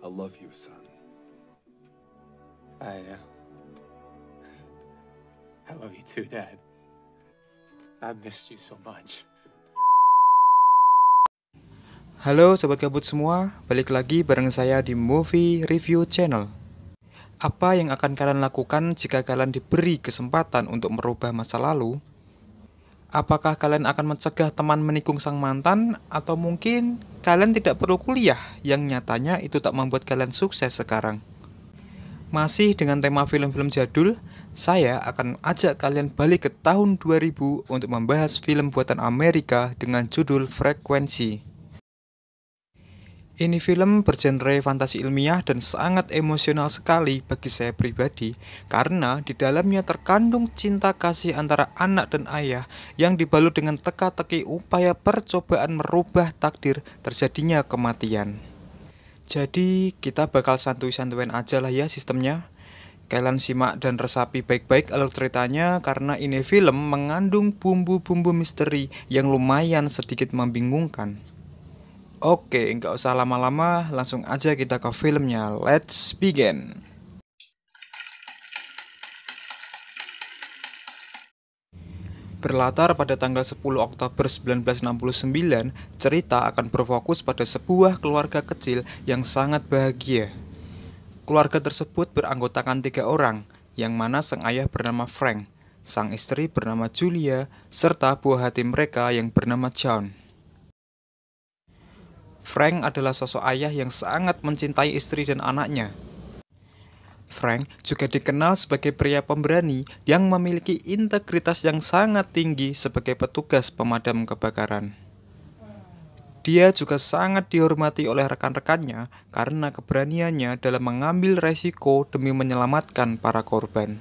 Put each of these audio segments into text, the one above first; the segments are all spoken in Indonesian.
I love you, son. I love you too, Dad. I missed you so much. Halo Sobat Gabut semua, balik lagi bareng saya di Movie Review Channel. Apa yang akan kalian lakukan jika kalian diberi kesempatan untuk merubah masa lalu? Apakah kalian akan mencegah teman menikung sang mantan? Atau mungkin kalian tidak perlu kuliah yang nyatanya itu tak membuat kalian sukses sekarang? Masih dengan tema film-film jadul, saya akan ajak kalian balik ke tahun 2000 untuk membahas film buatan Amerika dengan judul Frekuensi. Ini film bergenre fantasi ilmiah dan sangat emosional sekali bagi saya pribadi karena di dalamnya terkandung cinta kasih antara anak dan ayah yang dibalut dengan teka-teki upaya percobaan merubah takdir terjadinya kematian. Jadi kita bakal santuy-santuin aja lah ya sistemnya. Kalian simak dan resapi baik-baik alur ceritanya karena ini film mengandung bumbu-bumbu misteri yang lumayan sedikit membingungkan. Oke, nggak usah lama-lama, langsung aja kita ke filmnya. Let's begin. Berlatar pada tanggal 10 Oktober 1969, cerita akan berfokus pada sebuah keluarga kecil yang sangat bahagia. Keluarga tersebut beranggotakan 3 orang, yang mana sang ayah bernama Frank, sang istri bernama Julia, serta buah hati mereka yang bernama John. Frank adalah sosok ayah yang sangat mencintai istri dan anaknya. Frank juga dikenal sebagai pria pemberani yang memiliki integritas yang sangat tinggi sebagai petugas pemadam kebakaran. Dia juga sangat dihormati oleh rekan-rekannya karena keberaniannya dalam mengambil resiko demi menyelamatkan para korban.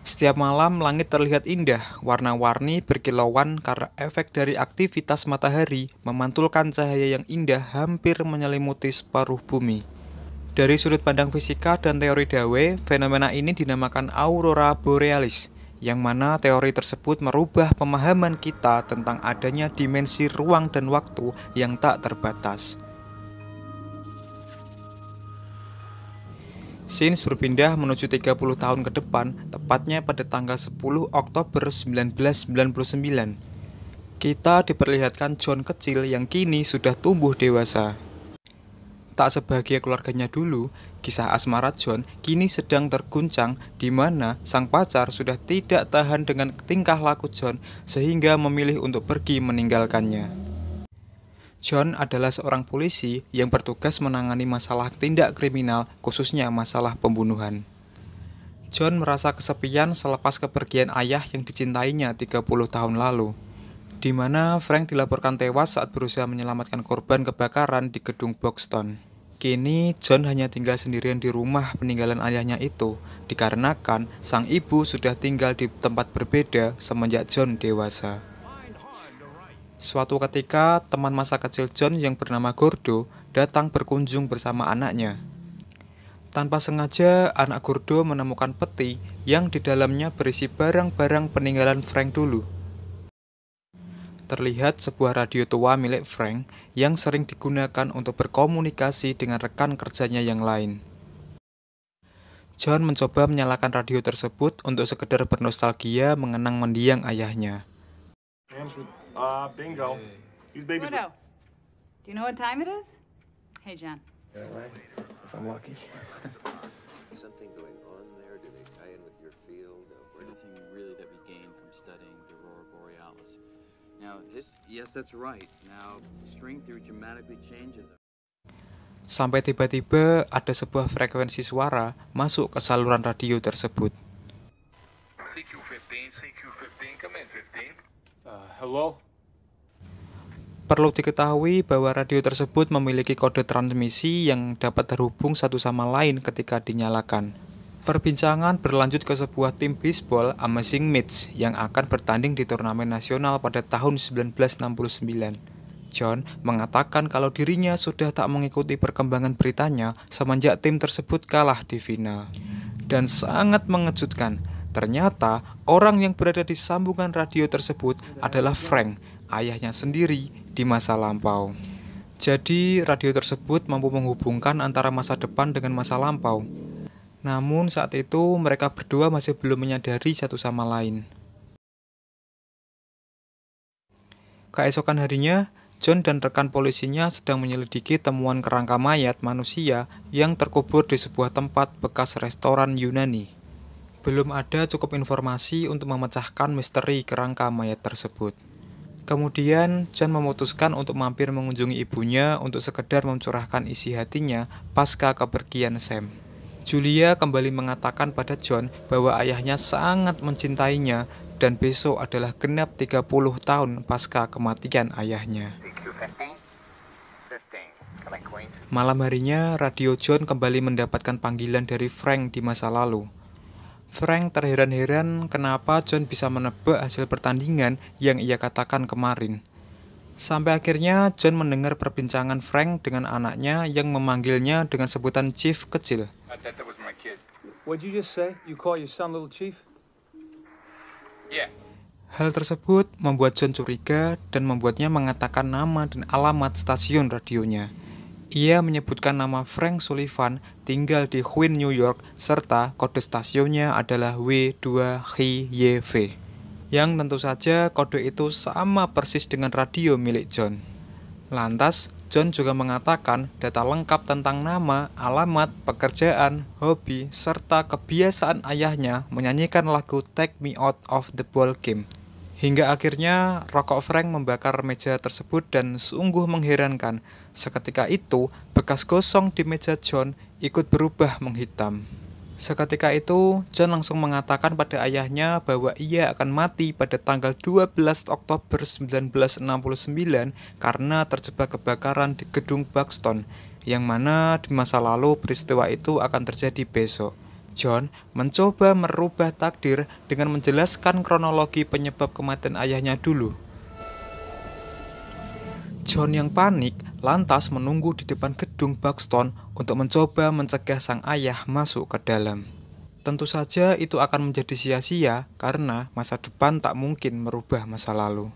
Setiap malam langit terlihat indah, warna-warni berkilauan karena efek dari aktivitas matahari memantulkan cahaya yang indah hampir menyelimuti separuh bumi. Dari sudut pandang fisika dan teori Dawei, fenomena ini dinamakan aurora borealis, yang mana teori tersebut merubah pemahaman kita tentang adanya dimensi ruang dan waktu yang tak terbatas. Scenes berpindah menuju 30 tahun ke depan, tepatnya pada tanggal 10 Oktober 1999. Kita diperlihatkan John kecil yang kini sudah tumbuh dewasa. Tak sebahagia keluarganya dulu, kisah asmara John kini sedang terguncang di mana sang pacar sudah tidak tahan dengan tingkah laku John sehingga memilih untuk pergi meninggalkannya. John adalah seorang polisi yang bertugas menangani masalah tindak kriminal, khususnya masalah pembunuhan. John merasa kesepian selepas kepergian ayah yang dicintainya 30 tahun lalu, di mana Frank dilaporkan tewas saat berusaha menyelamatkan korban kebakaran di gedung Boxton. Kini, John hanya tinggal sendirian di rumah peninggalan ayahnya itu, dikarenakan sang ibu sudah tinggal di tempat berbeda semenjak John dewasa. Suatu ketika, teman masa kecil John yang bernama Gordo datang berkunjung bersama anaknya. Tanpa sengaja, anak Gordo menemukan peti yang di dalamnya berisi barang-barang peninggalan Frank dulu. Terlihat sebuah radio tua milik Frank yang sering digunakan untuk berkomunikasi dengan rekan kerjanya yang lain. John mencoba menyalakan radio tersebut untuk sekedar bernostalgia mengenang mendiang ayahnya. Bingo. These babies. Widow, do you know what time it is? Hey, John. Yeah, right. If I'm lucky. Something going on there? Do they tie in with your field? Anything really that we gain from studying the aurora borealis. Now, yes, that's right. Now, string theory dramatically changes. Sampai tiba-tiba ada sebuah frekuensi suara masuk ke saluran radio tersebut. CQ15, come in 15. Hello? Perlu diketahui bahwa radio tersebut memiliki kode transmisi yang dapat terhubung satu sama lain ketika dinyalakan. Perbincangan berlanjut ke sebuah tim bisbol Amazing Mitch yang akan bertanding di turnamen nasional pada tahun 1969. John mengatakan kalau dirinya sudah tak mengikuti perkembangan beritanya semenjak tim tersebut kalah di final. Dan sangat mengejutkan, ternyata orang yang berada di sambungan radio tersebut adalah Frank, ayahnya sendiri di masa lampau. Jadi radio tersebut mampu menghubungkan antara masa depan dengan masa lampau. Namun saat itu mereka berdua masih belum menyadari satu sama lain. Keesokan harinya, John dan rekan polisinya sedang menyelidiki temuan kerangka mayat manusia yang terkubur di sebuah tempat bekas restoran Yunani. Belum ada cukup informasi untuk memecahkan misteri kerangka mayat tersebut. Kemudian, John memutuskan untuk mampir mengunjungi ibunya untuk sekedar mencurahkan isi hatinya pasca kepergian Sam. Julia kembali mengatakan pada John bahwa ayahnya sangat mencintainya dan besok adalah genap 30 tahun pasca kematian ayahnya. Malam harinya, radio John kembali mendapatkan panggilan dari Frank di masa lalu. Frank terheran-heran kenapa John bisa menebak hasil pertandingan yang ia katakan kemarin. Sampai akhirnya John mendengar perbincangan Frank dengan anaknya yang memanggilnya dengan sebutan Chief kecil. That was my kid. What'd you just say? You call your son Little Chief? Yeah. Hal tersebut membuat John curiga dan membuatnya mengatakan nama dan alamat stasiun radionya. Ia menyebutkan nama Frank Sullivan tinggal di Queens, New York, serta kode stasiunnya adalah W2HYV. Yang tentu saja kode itu sama persis dengan radio milik John. Lantas, John juga mengatakan data lengkap tentang nama, alamat, pekerjaan, hobi, serta kebiasaan ayahnya menyanyikan lagu Take Me Out of the Ball Game. Hingga akhirnya rokok Frank membakar meja tersebut dan sungguh mengherankan. Seketika itu, bekas gosong di meja John ikut berubah menghitam. Seketika itu, John langsung mengatakan pada ayahnya bahwa ia akan mati pada tanggal 12 Oktober 1969 karena terjebak kebakaran di gedung Buxton, yang mana di masa lalu peristiwa itu akan terjadi besok. John mencoba merubah takdir dengan menjelaskan kronologi penyebab kematian ayahnya dulu. John yang panik lantas menunggu di depan gedung Buxton untuk mencoba mencegah sang ayah masuk ke dalam. Tentu saja itu akan menjadi sia-sia karena masa depan tak mungkin merubah masa lalu.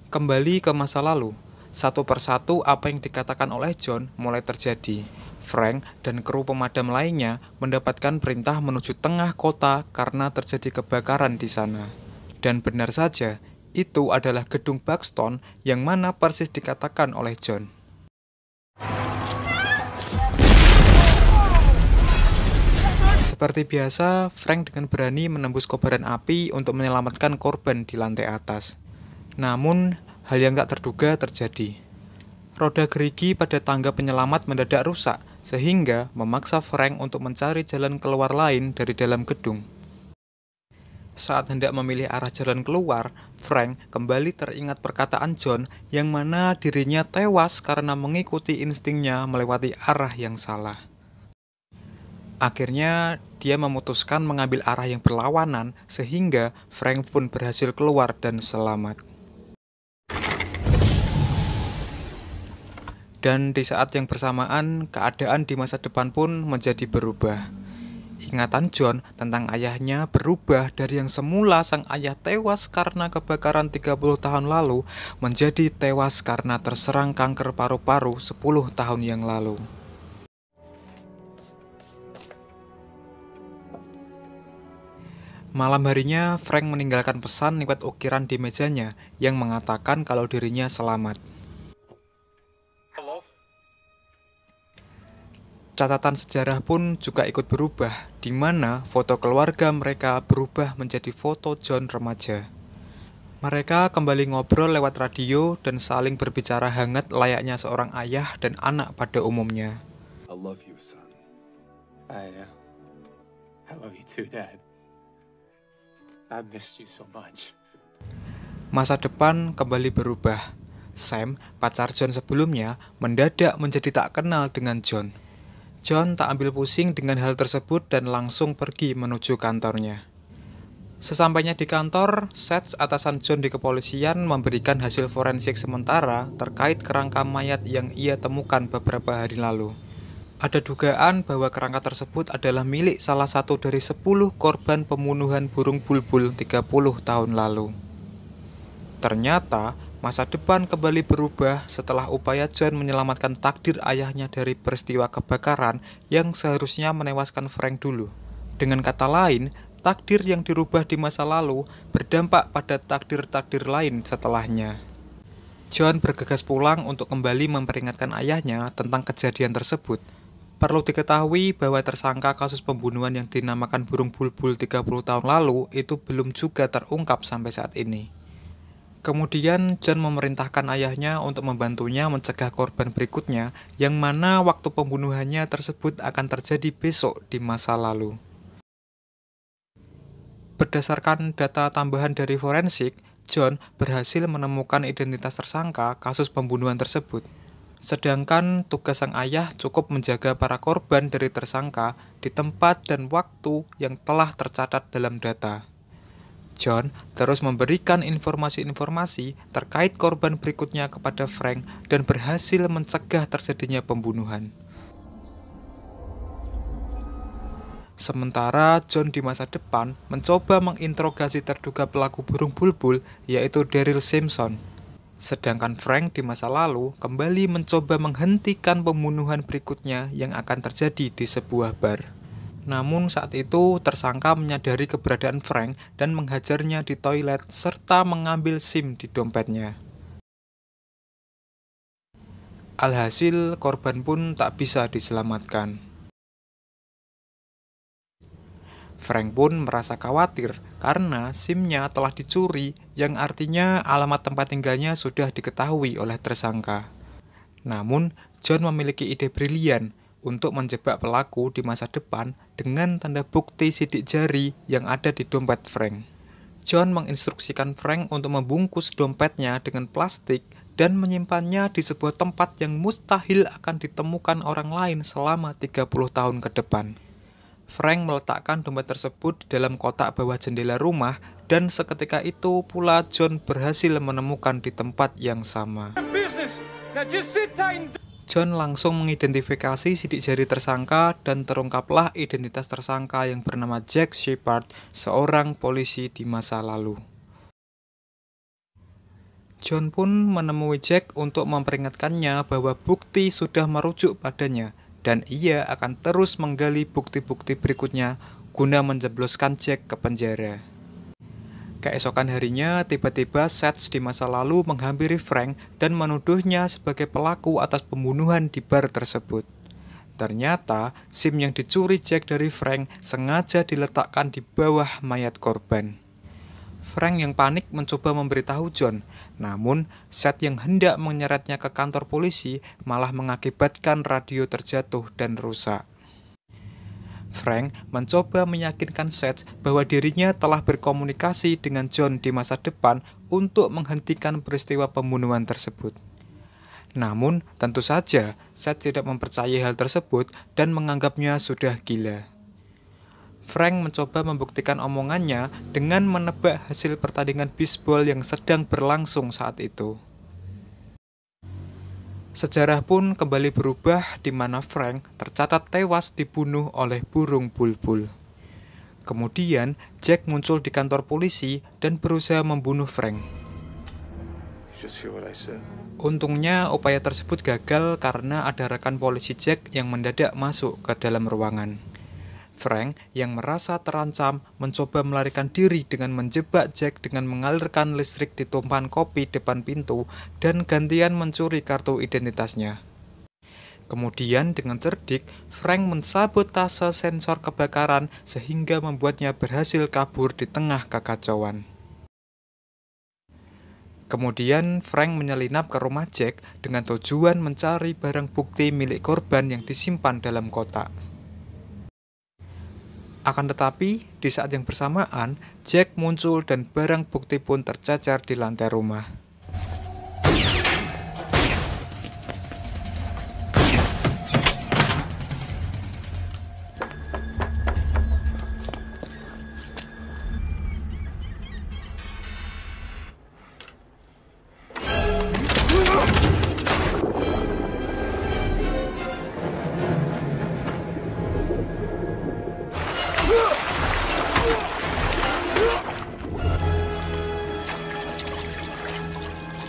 Kembali ke masa lalu, satu persatu apa yang dikatakan oleh John mulai terjadi. Frank dan kru pemadam lainnya mendapatkan perintah menuju tengah kota karena terjadi kebakaran di sana. Dan benar saja, itu adalah gedung Buxton yang mana persis dikatakan oleh John. Seperti biasa, Frank dengan berani menembus kobaran api untuk menyelamatkan korban di lantai atas. Namun, hal yang tak terduga terjadi. Roda gerigi pada tangga penyelamat mendadak rusak, sehingga memaksa Frank untuk mencari jalan keluar lain dari dalam gedung. Saat hendak memilih arah jalan keluar, Frank kembali teringat perkataan John yang mana dirinya tewas karena mengikuti instingnya melewati arah yang salah. Akhirnya, dia memutuskan mengambil arah yang berlawanan sehingga Frank pun berhasil keluar dan selamat. Dan di saat yang bersamaan, keadaan di masa depan pun menjadi berubah. Ingatan John tentang ayahnya berubah dari yang semula sang ayah tewas karena kebakaran 30 tahun lalu menjadi tewas karena terserang kanker paru-paru 10 tahun yang lalu. Malam harinya, Frank meninggalkan pesan lewat ukiran di mejanya yang mengatakan kalau dirinya selamat. Catatan sejarah pun juga ikut berubah, di mana foto keluarga mereka berubah menjadi foto John remaja. Mereka kembali ngobrol lewat radio dan saling berbicara hangat layaknya seorang ayah dan anak pada umumnya. I love you, son. I love you too, Dad. I missed you so much. Masa depan kembali berubah. Sam, pacar John sebelumnya, mendadak menjadi tak kenal dengan John. John tak ambil pusing dengan hal tersebut dan langsung pergi menuju kantornya. Sesampainya di kantor, Seth, atasan John di kepolisian, memberikan hasil forensik sementara terkait kerangka mayat yang ia temukan beberapa hari lalu. Ada dugaan bahwa kerangka tersebut adalah milik salah satu dari 10 korban pembunuhan burung bulbul 30 tahun lalu. Ternyata, masa depan kembali berubah setelah upaya John menyelamatkan takdir ayahnya dari peristiwa kebakaran yang seharusnya menewaskan Frank dulu. Dengan kata lain, takdir yang dirubah di masa lalu berdampak pada takdir-takdir lain setelahnya. John bergegas pulang untuk kembali memperingatkan ayahnya tentang kejadian tersebut. Perlu diketahui bahwa tersangka kasus pembunuhan yang dinamakan burung bulbul 30 tahun lalu itu belum juga terungkap sampai saat ini. Kemudian John memerintahkan ayahnya untuk membantunya mencegah korban berikutnya yang mana waktu pembunuhannya tersebut akan terjadi besok di masa lalu. Berdasarkan data tambahan dari forensik, John berhasil menemukan identitas tersangka kasus pembunuhan tersebut. Sedangkan tugas sang ayah cukup menjaga para korban dari tersangka di tempat dan waktu yang telah tercatat dalam data. John terus memberikan informasi-informasi terkait korban berikutnya kepada Frank dan berhasil mencegah terjadinya pembunuhan. Sementara John di masa depan mencoba menginterogasi terduga pelaku burung bulbul, yaitu Daryl Simpson. Sedangkan Frank di masa lalu kembali mencoba menghentikan pembunuhan berikutnya yang akan terjadi di sebuah bar. Namun saat itu tersangka menyadari keberadaan Frank dan menghajarnya di toilet serta mengambil SIM di dompetnya. Alhasil korban pun tak bisa diselamatkan. Frank pun merasa khawatir karena SIM-nya telah dicuri yang artinya alamat tempat tinggalnya sudah diketahui oleh tersangka. Namun John memiliki ide brilian untuk menjebak pelaku di masa depan dengan tanda bukti sidik jari yang ada di dompet Frank. John menginstruksikan Frank untuk membungkus dompetnya dengan plastik dan menyimpannya di sebuah tempat yang mustahil akan ditemukan orang lain selama 30 tahun ke depan. Frank meletakkan dompet tersebut di dalam kotak bawah jendela rumah dan seketika itu pula John berhasil menemukan di tempat yang sama. John langsung mengidentifikasi sidik jari tersangka dan terungkaplah identitas tersangka yang bernama Jack Shepard, seorang polisi di masa lalu. John pun menemui Jack untuk memperingatkannya bahwa bukti sudah merujuk padanya dan ia akan terus menggali bukti-bukti berikutnya guna menjebloskan Jack ke penjara. Keesokan harinya, tiba-tiba Seth di masa lalu menghampiri Frank dan menuduhnya sebagai pelaku atas pembunuhan di bar tersebut. Ternyata, SIM yang dicuri Jack dari Frank sengaja diletakkan di bawah mayat korban. Frank yang panik mencoba memberitahu John, namun Seth yang hendak menyeretnya ke kantor polisi malah mengakibatkan radio terjatuh dan rusak. Frank mencoba meyakinkan Seth bahwa dirinya telah berkomunikasi dengan John di masa depan untuk menghentikan peristiwa pembunuhan tersebut. Namun, tentu saja Seth tidak mempercayai hal tersebut dan menganggapnya sudah gila. Frank mencoba membuktikan omongannya dengan menebak hasil pertandingan bisbol yang sedang berlangsung saat itu. Sejarah pun kembali berubah di mana Frank tercatat tewas dibunuh oleh burung bulbul. Kemudian, Jack muncul di kantor polisi dan berusaha membunuh Frank. Untungnya, upaya tersebut gagal karena ada rekan polisi Jack yang mendadak masuk ke dalam ruangan. Frank yang merasa terancam mencoba melarikan diri dengan menjebak Jack dengan mengalirkan listrik di tumpahan kopi depan pintu dan gantian mencuri kartu identitasnya. Kemudian dengan cerdik, Frank mensabotase sensor kebakaran sehingga membuatnya berhasil kabur di tengah kekacauan. Kemudian Frank menyelinap ke rumah Jack dengan tujuan mencari barang bukti milik korban yang disimpan dalam kotak. Akan tetapi, di saat yang bersamaan, Jack muncul dan barang bukti pun tercacar di lantai rumah.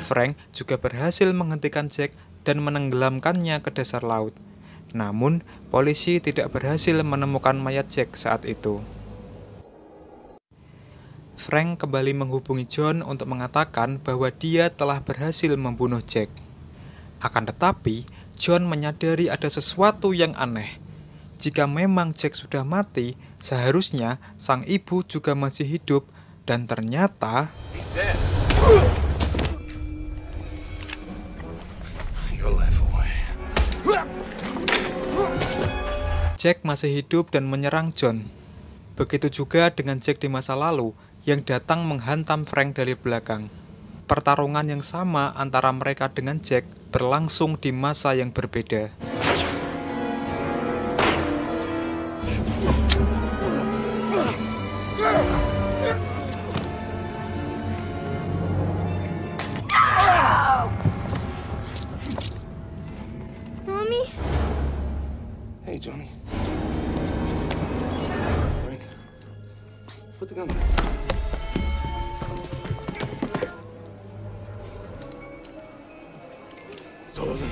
Frank juga berhasil menghentikan Jack dan menenggelamkannya ke dasar laut. Namun, polisi tidak berhasil menemukan mayat Jack saat itu. Frank kembali menghubungi John untuk mengatakan bahwa dia telah berhasil membunuh Jack. Akan tetapi, John menyadari ada sesuatu yang aneh. Jika memang Jack sudah mati, seharusnya sang ibu juga masih hidup, dan ternyata He's dead. Your life away. Jack masih hidup dan menyerang John. Begitu juga dengan Jack di masa lalu yang datang menghantam Frank dari belakang. Pertarungan yang sama antara mereka dengan Jack berlangsung di masa yang berbeda. Mommy? Hey, Johnny. Frank, put the gun back. Sullivan.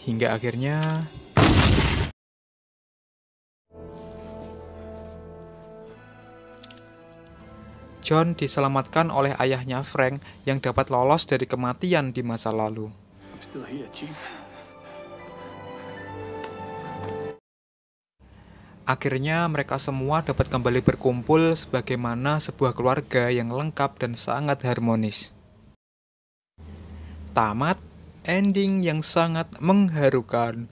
Hingga akhirnya John diselamatkan oleh ayahnya Frank yang dapat lolos dari kematian di masa lalu. I'm still here, Chief. Akhirnya mereka semua dapat kembali berkumpul sebagaimana sebuah keluarga yang lengkap dan sangat harmonis. Tamat, ending yang sangat mengharukan.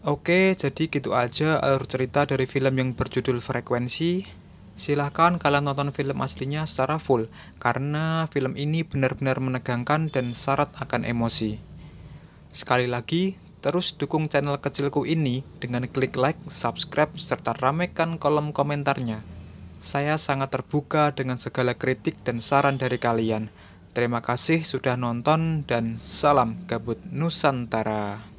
Oke, jadi gitu aja alur cerita dari film yang berjudul Frekuensi. Silahkan kalian nonton film aslinya secara full, karena film ini benar-benar menegangkan dan syarat akan emosi. Sekali lagi, terus dukung channel kecilku ini dengan klik like, subscribe, serta ramekan kolom komentarnya. Saya sangat terbuka dengan segala kritik dan saran dari kalian. Terima kasih sudah nonton dan salam gabut Nusantara.